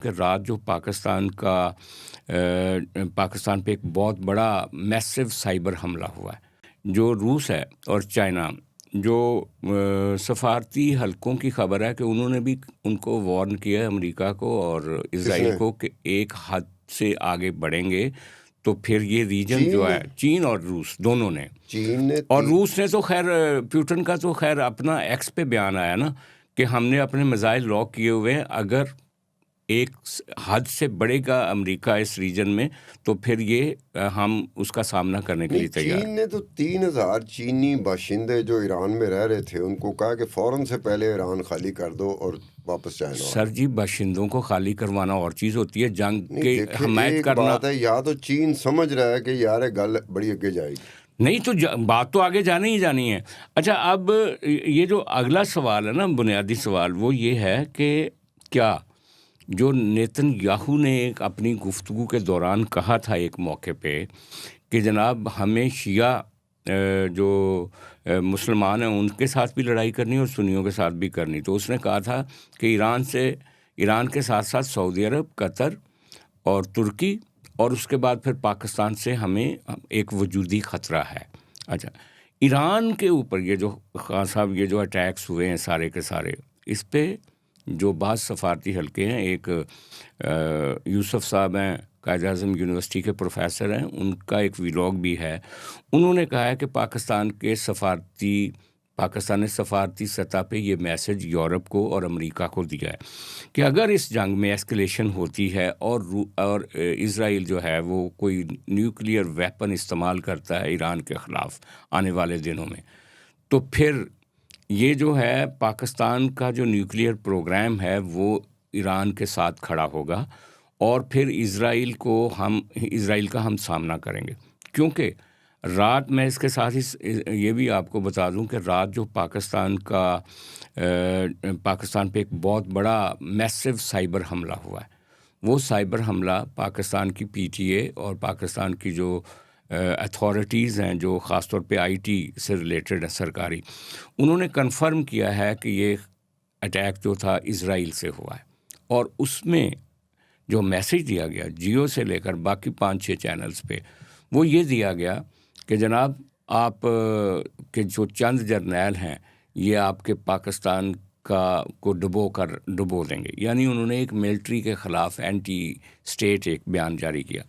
कि रात जो पाकिस्तान पे एक बहुत बड़ा मैसिव साइबर हमला हुआ है। जो रूस है और चाइना जो सफारती हलकों की खबर है कि उन्होंने भी उनको वार्न किया है अमेरिका को और इज़राइल किसने? को कि एक हद से आगे बढ़ेंगे तो फिर ये रीजन चीन जो ने है, चीन और रूस दोनों ने। चीन ने और ती रूस ने तो खैर पुतिन का तो खैर अपना एक्स पे बयान आया ना कि हमने अपने मिसाइल लॉक किए हुए हैं, अगर एक हद से बढ़ेगा अमेरिका इस रीजन में तो फिर ये हम उसका सामना करने के नहीं, लिए तैयार चीन हैं। ने तो 3000 चीनी बाशिंदे जो ईरान में रह रहे थे उनको कहा कि फौरन से पहले ईरान खाली कर दो और वापस चाइना आ सर जाओ। जी, बाशिंदों को खाली करवाना और चीज़ होती है, जंग नहीं के देखे, हमायत एक करना। बात है, या तो चीन समझ रहा है कि यार ये गल बड़ी आगे जाएगी। नहीं तो बात तो आगे जानी ही जानी है। अच्छा, अब ये जो अगला सवाल है ना, बुनियादी सवाल वो ये है कि क्या जो नेतन्याहू ने एक अपनी गुफ्तगू के दौरान कहा था एक मौके पे कि जनाब हमें शिया जो मुसलमान हैं उनके साथ भी लड़ाई करनी और सुन्नियों के साथ भी करनी, तो उसने कहा था कि ईरान के साथ साथ सऊदी अरब, कतर और तुर्की और उसके बाद फिर पाकिस्तान से हमें एक वजूदी ख़तरा है। अच्छा, ईरान के ऊपर ये जो खान साहब ये जो अटैक्स हुए हैं सारे के सारे, इस पे जो बाज़ सफारती हल्के हैं, एक यूसुफ साहब हैं, कायद-ए-आज़म यूनिवर्सिटी के प्रोफेसर हैं, उनका एक व्लॉग भी है। उन्होंने कहा है कि पाकिस्तान ने सफारती सतह पे ये मैसेज यूरोप को और अमेरिका को दिया है कि अगर इस जंग में एस्केलेशन होती है और इज़राइल जो है वो कोई न्यूक्लियर वेपन इस्तेमाल करता है ईरान के ख़िलाफ़ आने वाले दिनों में, तो फिर ये जो है पाकिस्तान का जो न्यूक्लियर प्रोग्राम है वो ईरान के साथ खड़ा होगा और फिर इज़राइल का हम सामना करेंगे। क्योंकि रात मैं इसके साथ ही ये भी आपको बता दूं कि रात जो पाकिस्तान पे एक बहुत बड़ा मैसिव साइबर हमला हुआ है, वो साइबर हमला पाकिस्तान की पीटीए और पाकिस्तान की जो अथॉरिटीज़ हैं जो ख़ास तौर पे आईटी से रिलेटेड है सरकारी, उन्होंने कंफर्म किया है कि ये अटैक जो था इज़राइल से हुआ है। और उसमें जो मैसेज दिया गया जियो से लेकर बाकी 5-6 चैनल्स पे, वो ये दिया गया कि जनाब आप के जो चंद जर्नैल हैं ये आपके पाकिस्तान को डुबो देंगे। यानी उन्होंने एक मिलिट्री के ख़िलाफ़ एंटी स्टेट एक बयान जारी किया।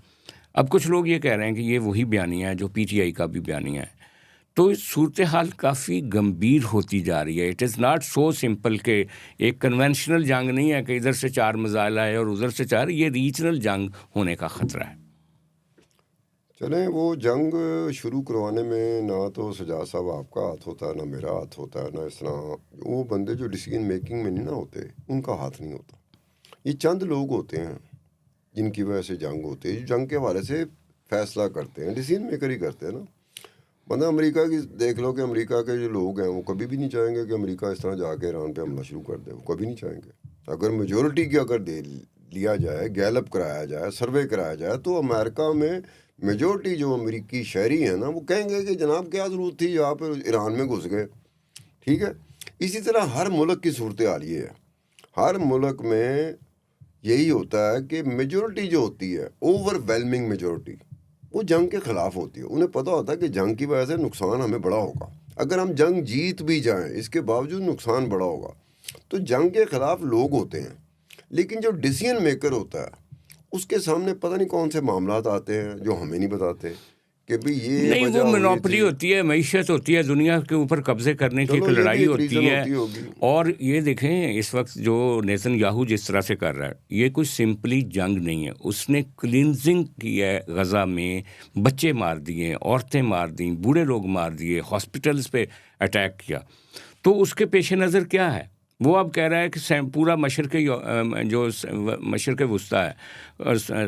अब कुछ लोग ये कह रहे हैं कि ये वही बयानिया है जो पीटीआई का भी बयानिया है। तो सूरत हाल काफ़ी गंभीर होती जा रही है। It is not so simple कि एक कन्वेंशनल जंग नहीं है कि इधर से 4 मिसाइल आए और उधर से 4, ये रीजनल जंग होने का ख़तरा है। चलें, वो जंग शुरू करवाने में ना तो सजाद साहब आपका हाथ होता है, ना मेरा हाथ होता है, ना इस तरह वो बंदे जो डिसीजन मेकिंग में नहीं ना होते उनका हाथ नहीं होता। ये चंद लोग होते हैं जिनकी वजह से जंग होती है, जो जंग के हवाले से फैसला करते हैं, डिसीजन मेकर ही करते हैं ना। मतलब अमेरिका की देख लो कि अमेरिका के जो लोग हैं वो कभी भी नहीं चाहेंगे कि अमेरिका इस तरह जाके ईरान पे हमला शुरू कर दे, वो कभी नहीं चाहेंगे। अगर मेजोरिटी की अगर दे लिया जाए, गैलअप कराया जाए, सर्वे कराया जाए, तो अमेरिका में मेजोरिटी जो अमेरिकी शहरी हैं ना वो कहेंगे कि जनाब क्या ज़रूरत थी यहाँ पे ईरान में घुस गए। ठीक है, इसी तरह हर मुल्क की सूरत हाल ये है। हर मुल्क में यही होता है कि मेजोरिटी जो होती है, ओवरवेलमिंग मेजोरिटी, वो जंग के ख़िलाफ़ होती है। उन्हें पता होता है कि जंग की वजह से नुकसान हमें बड़ा होगा, अगर हम जंग जीत भी जाएं इसके बावजूद नुकसान बड़ा होगा। तो जंग के ख़िलाफ़ लोग होते हैं, लेकिन जो डिसीजन मेकर होता है उसके सामने पता नहीं कौन से मामलात आते हैं जो हमें नहीं बताते कि भाई ये नहीं, वो वजह हुई मोनोपोली थी। होती है, मईशत होती है, दुनिया के ऊपर कब्ज़े करने की एक चलो ये भी लड़ाई एक होती रीज़न है। होती होगी। और ये देखें इस वक्त जो नेतन्याहू जिस तरह से कर रहा है, ये कुछ सिंपली जंग नहीं है। उसने क्लिनजिंग की है, गज़ा में बच्चे मार दिए, औरतें मार दी, बूढ़े लोग मार दिए, हॉस्पिटल्स पे अटैक किया। तो उसके पेश नज़र क्या है? वो अब कह रहा है कि पूरा मशरक़ वुस्ता है,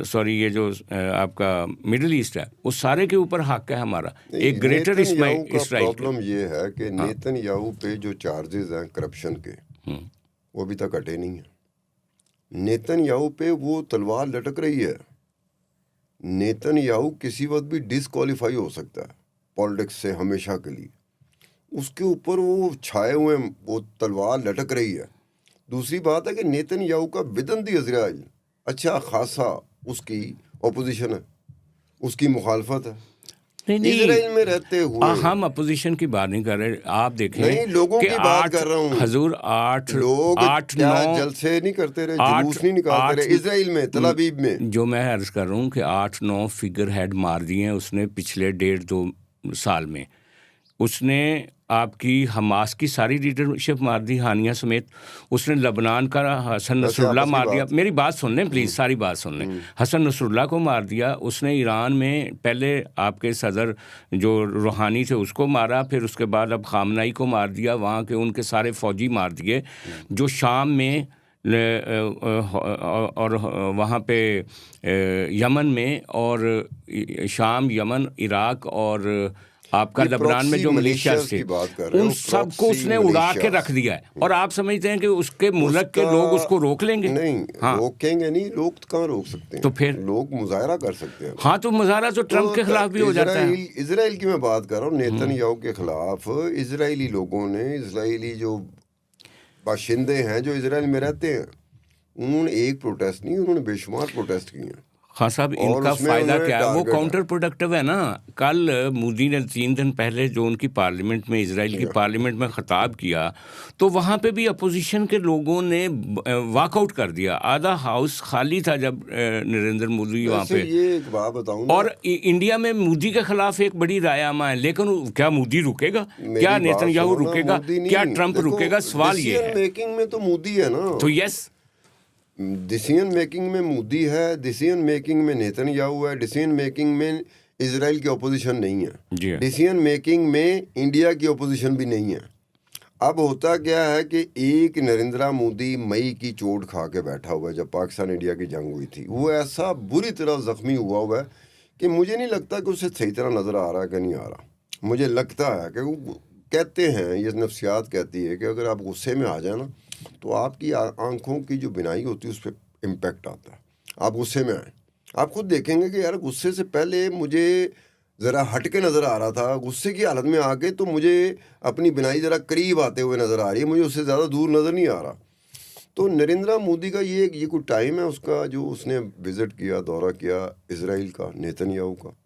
सॉरी ये जो आपका मिडल ईस्ट है, वो सारे के ऊपर हक है हमारा, एक नहीं, ग्रेटर नेतन्याहू का इसराइल के। प्रॉब्लम ये है कि हाँ। नेतन्याहू पे जो चार्जेस हैं करप्शन के वो अभी तक हटे नहीं है। नेतन्याहू पे वो तलवार लटक रही है। नेतन्याहू किसी वक्त भी डिसक्वालीफाई हो सकता है पॉलिटिक्स से हमेशा के लिए। उसके ऊपर वो छाए हुए वो तलवार लटक रही है। दूसरी बात है कि नेतन्याहू का विदन द इजराइल अच्छा खासा उसकी ओपोजिशन है, उसकी मुखालफत है। नहीं इसराइल में रहते हुए हम अपोजिशन की बात नहीं कर रहे। आप देखें नहीं, लोगों कि की बात 8 कर रहा हूँ। हजूर 8 लोग 8 क्या 9 जलसे नहीं करते रहे, 8 जुलूस नहीं निकालते 8 रहे इसराइल में, तल अवीव में। जो मैं अर्ज कर रहा हूँ कि 8-9 फिगर हेड मार दिए हैं उसने पिछले 1.5-2 साल में। उसने आपकी हमास की सारी लीडरशिप मार दी, हानिया समेत। उसने लबनान का हसन वैसे नसरुल्लाह आपस की मार दिया। बात मेरी बात सुन लें प्लीज़, सारी बात सुन लें। हसन नसरुल्लाह को मार दिया उसने। ईरान में पहले आपके सदर जो रूहानी थे उसको मारा, फिर उसके बाद अब खामनाई को मार दिया। वहाँ के उनके सारे फौजी मार दिए। जो शाम में और वहाँ पे यमन में, और शाम, यमन, इराक और आपका ये लबनान में प्रॉक्सी जो मिलिशियाज मिलिशियाज थे, की बात कर रहे उन हो, सबको प्रॉक्सी उसने उड़ा के रख मिलिशियाज। दिया है। और आप समझते हैं कि उसके मुल्क के उसका लोग उसको रोक लेंगे? नहीं, हाँ, रोकेंगे नहीं, लोग तो कहाँ रोक सकते तो हैं, फिर लोग मुजाहरा कर सकते हैं। हाँ, तो मुजाहरा तो ट्रंप के खिलाफ भी हो जाता है। इसराइल की मैं बात कर रहा हूँ, नेतन्याहू के खिलाफ इसराइली लोगों ने, इसराइली जो बाशिंदे हैं जो इसराइल में रहते हैं, उन्होंने एक प्रोटेस्ट नहीं, उन्होंने बेशुमार प्रोटेस्ट किए हैं। हाँ साहब, और इनका उसमें फ़ायदा उन्होंने क्या है? वो टारगेट काउंटर प्रोडक्टिव है ना। कल मोदी ने 3 दिन पहले जो उनकी पार्लियामेंट में, इसराइल की पार्लियामेंट में ख़िताब किया, तो वहाँ पे भी अपोजिशन के लोगों ने वॉकआउट कर दिया। आधा हाउस खाली था जब नरेंद्र मोदी वहाँ वैसे पे। ये एक बात बताऊं ना, और इंडिया में मोदी के खिलाफ एक बड़ी राय आमा है, लेकिन क्या मोदी रुकेगा? क्या मेरी बात नेतन्याहू सुनो ना, रुकेगा? मोदी क्या नहीं, ट्रंप देखो रुकेगा? सवाल ये डिसीजन है। मेकिंग में तो मोदी है ना। तो यस, डिसीजन मेकिंग में मोदी है, डिसीजन मेकिंग में नेतन्याहू है, डिसीजन मेकिंग में इसराइल की अपोजिशन नहीं है, जी हाँ। डिसीजन मेकिंग में इंडिया की अपोजिशन भी नहीं है। अब होता क्या है कि एक नरेंद्र मोदी मई की चोट खा के बैठा हुआ है। जब पाकिस्तान इंडिया की जंग हुई थी, वो ऐसा बुरी तरह जख्मी हुआ है कि मुझे नहीं लगता कि उसे सही तरह नज़र आ रहा है कि नहीं आ रहा। मुझे लगता है कि वो कहते हैं, ये नफ्सियात कहती है कि अगर आप गुस्से में आ जाए ना, तो आपकी आंखों की जो बिनाई होती है उस पर इम्पेक्ट आता है। आप गुस्से में आए, आप खुद देखेंगे कि यार गुस्से से पहले मुझे ज़रा हट के नज़र आ रहा था, गुस्से की हालत में आके तो मुझे अपनी बिनाई ज़रा करीब आते हुए नज़र आ रही है, मुझे उससे ज़्यादा दूर नज़र नहीं आ रहा। तो नरेंद्र मोदी का ये कोई टाइम है उसका जो उसने विज़िट किया, दौरा किया इसराइल का, नेतन्याहू का।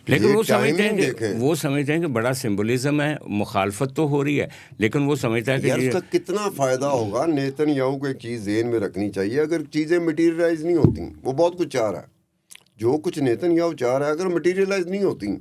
लेकिन ये वो समझते हैं टाइमिंग कि देखें बड़ा सिंबलिज्म है, मुखालफत तो हो रही है, लेकिन वो समझता है यार, कि उसका कितना फ़ायदा होगा। नेतन्याहू को एक चीज़ ज़हन में रखनी चाहिए, अगर चीज़ें मटीरियलाइज नहीं होती, वो बहुत कुछ चाह रहा है, जो कुछ नेतन्याहू चाह रहा है, अगर मटीरियलाइज नहीं होती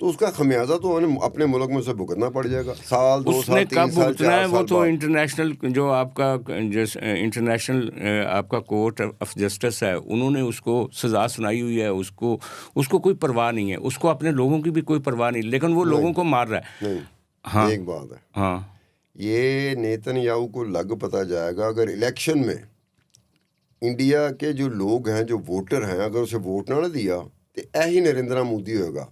तो उसका खमियाजा तो अपने मुल्क में उसे भुगतना पड़ जाएगा। साल, 2 साल, उसने 3 कब साल, भुगतना 4 है? वो साल तो बाद। इंटरनेशनल जो आपका इंटरनेशनल आपका कोर्ट ऑफ जस्टिस है, उन्होंने उसको सज़ा सुनाई हुई है। उसको कोई परवाह नहीं है, उसको अपने लोगों की भी कोई परवाह नहीं, लेकिन वो लोगों को मार रहा है। नहीं, हाँ एक बात है, हाँ, ये नेतन्याहू को लग पता जाएगा, अगर इलेक्शन में इंडिया के जो लोग हैं, जो वोटर हैं, अगर उसे वोट ना दिया तो यही नरेंद्र मोदी होगा,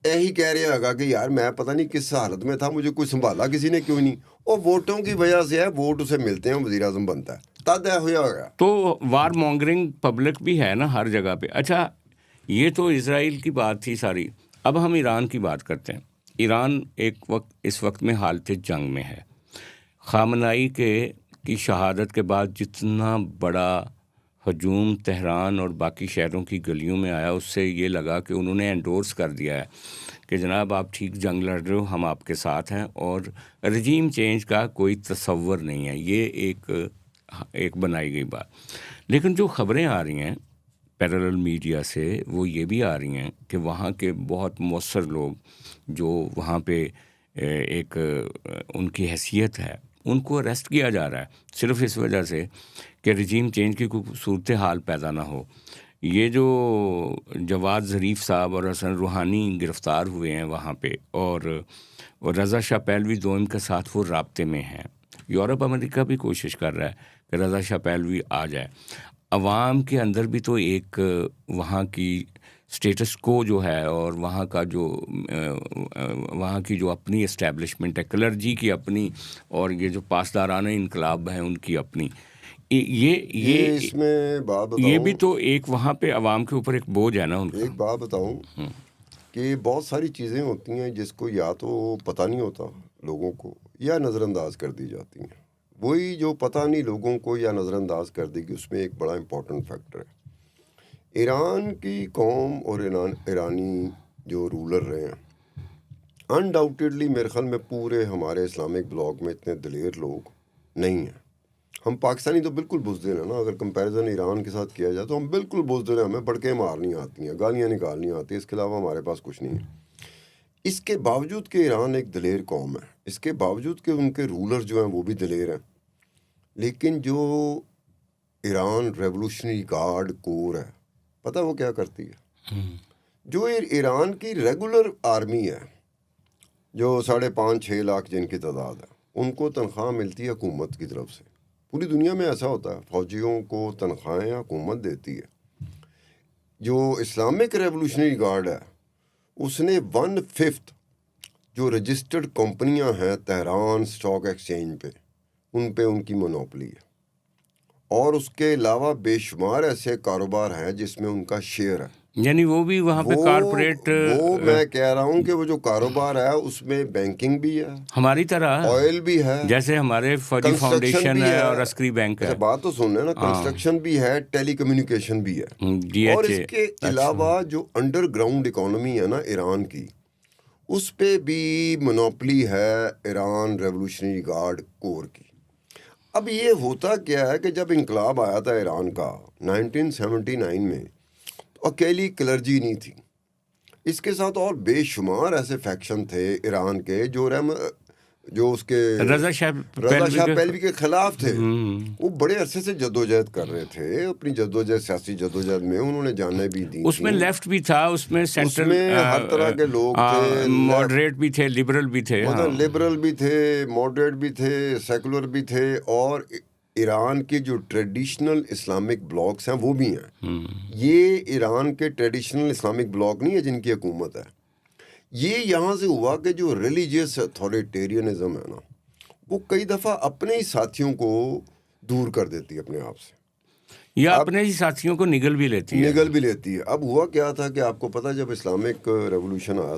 यही कह रहा होगा कि यार मैं पता नहीं किस हालत में था, मुझे कोई संभाला किसी ने क्यों नहीं। और वोटों की वजह से है, वोट उसे मिलते हैं, वज़ीर आज़म बनता है, तद होया होगा। तो वार मॉन्गरिंग पब्लिक भी है ना हर जगह पे। अच्छा, ये तो इजराइल की बात थी सारी। अब हम ईरान की बात करते हैं। ईरान इस वक्त में हालत जंग में है। खामनाई की शहादत के बाद जितना बड़ा हजूम तेहरान और बाकी शहरों की गलियों में आया, उससे ये लगा कि उन्होंने एंडोर्स कर दिया है कि जनाब आप ठीक जंग लड़ रहे हो, हम आपके साथ हैं, और रजीम चेंज का कोई तसव्वुर नहीं है। ये एक बनाई गई बात। लेकिन जो ख़बरें आ रही हैं पैरेलल मीडिया से, वो ये भी आ रही हैं कि वहाँ के बहुत मौसर लोग जो वहाँ पे उनकी हैसियत है, उनको अरेस्ट किया जा रहा है सिर्फ इस वजह से कि रजीम चेंज की कोई सूरत हाल पैदा ना हो। ये जो जवाद ज़रीफ़ साहब और हसन रूहानी गिरफ़्तार हुए हैं वहाँ पे, और रज़ा शाह पहलवी दोनों के साथ वो राब्ते में हैं। यूरोप अमेरिका भी कोशिश कर रहा है कि रज़ा शाह पहलवी आ जाए। अवाम के अंदर भी तो एक वहाँ की स्टेटस को जो है, और वहाँ का जो वहाँ की जो अपनी इस्टेब्लिशमेंट है, क्लर्जी की अपनी, और ये जो पासदाराना इनकलाब हैं उनकी अपनी, ये इसमें बात ये भी बताऊं, तो एक वहाँ पे अवाम के ऊपर एक बोझ है ना उनका। एक बात बताऊं कि बहुत सारी चीज़ें होती हैं जिसको या तो पता नहीं होता लोगों को, या नज़रअंदाज कर दी जाती हैं। वही जो पता नहीं लोगों को या नज़रअंदाज कर देगी, उसमें एक बड़ा इंपॉर्टेंट फैक्टर है। ईरान की कौम और ईरानी जो रूलर रहे हैं, अनडाउटेडली मेरे ख्याल में पूरे हमारे इस्लामिक ब्लॉक में इतने दलेर लोग नहीं हैं। हम पाकिस्तानी तो बिल्कुल बुज़दिल हैं ना, अगर कंपैरिजन ईरान के साथ किया जाए तो हम बिल्कुल बुज़दिल हैं, हमें बड़के मारनी आती हैं, गालियाँ निकालनी आती हैं, इसके अलावा हमारे पास कुछ नहीं है। इसके बावजूद कि ईरान एक दलेर कौम है, इसके बावजूद कि उनके रूलर जो हैं वो भी दलेर हैं, लेकिन जो ईरान रेवोल्यूशनरी गार्ड कोर है, पता वो क्या करती है? जो ईरान की रेगुलर आर्मी है, जो 5.5-6 लाख जिनकी तादाद है, उनको तनख्वाह मिलती है हुकूमत की तरफ से। पूरी दुनिया में ऐसा होता है, फौजियों को तनख्वाहें हुकूमत देती है। जो इस्लामिक रेवोल्यूशनरी गार्ड है, उसने 1/5 जो रजिस्टर्ड कंपनियां हैं तेहरान स्टॉक एक्सचेंज पे, उन पे उनकी मोनोपोली है, और उसके अलावा बेशुमार ऐसे कारोबार हैं जिसमें उनका शेयर है। यानी वो भी वहाँ पे कारपोरेट, वो मैं कह रहा हूँ कि वो जो कारोबार है उसमें बैंकिंग भी है, हमारी तरह ऑयल भी है, जैसे हमारे फौजी कंस्ट्रक्शन फाउंडेशन भी है और अस्करी बैंक है। अच्छा बात तो सुन रहे ना, कंस्ट्रक्शन भी है, टेलीकम्युनिकेशन भी है, और DHA। इसके अलावा जो अंडरग्राउंड इकोनॉमी है ना ईरान की, उस पे भी मोनोपोली है ईरान रेवोल्यूशनरी गार्ड कोर की। अब ये होता क्या है कि जब इंकलाब आया था ईरान का 1979 में, तो अकेली क्लर्जी नहीं थी, इसके साथ और बेशुमार ऐसे फैक्शन थे ईरान के जो उसके रजा शाह पहलवी के खिलाफ थे। वो बड़े अरसे से जद्दोजहद कर रहे थे, अपनी जद्दोजहद, सियासी जद्दोजहद में उन्होंने जानें भी दी। उसमें लेफ्ट भी था, उसमें सेंट्रल, हर तरह के लोग थे, मॉडरेट भी थे, लिबरल भी थे, मतलब लिबरल भी थे, मॉडरेट भी थे, सेकुलर भी थे, और ईरान के जो ट्रेडिशनल इस्लामिक ब्लॉक्स हैं वो भी हैं। ये ईरान के ट्रेडिशनल इस्लामिक ब्लॉक नहीं है जिनकी हुकूमत है, ये यहाँ से हुआ कि जो रिलीजियस अथॉरिटेरियनिज्म है ना, वो कई दफ़ा अपने ही साथियों को दूर कर देती है अपने आप से, या अपने ही साथियों को निगल भी लेती है। अब हुआ क्या था कि आपको पता, जब इस्लामिक रेवोल्यूशन आया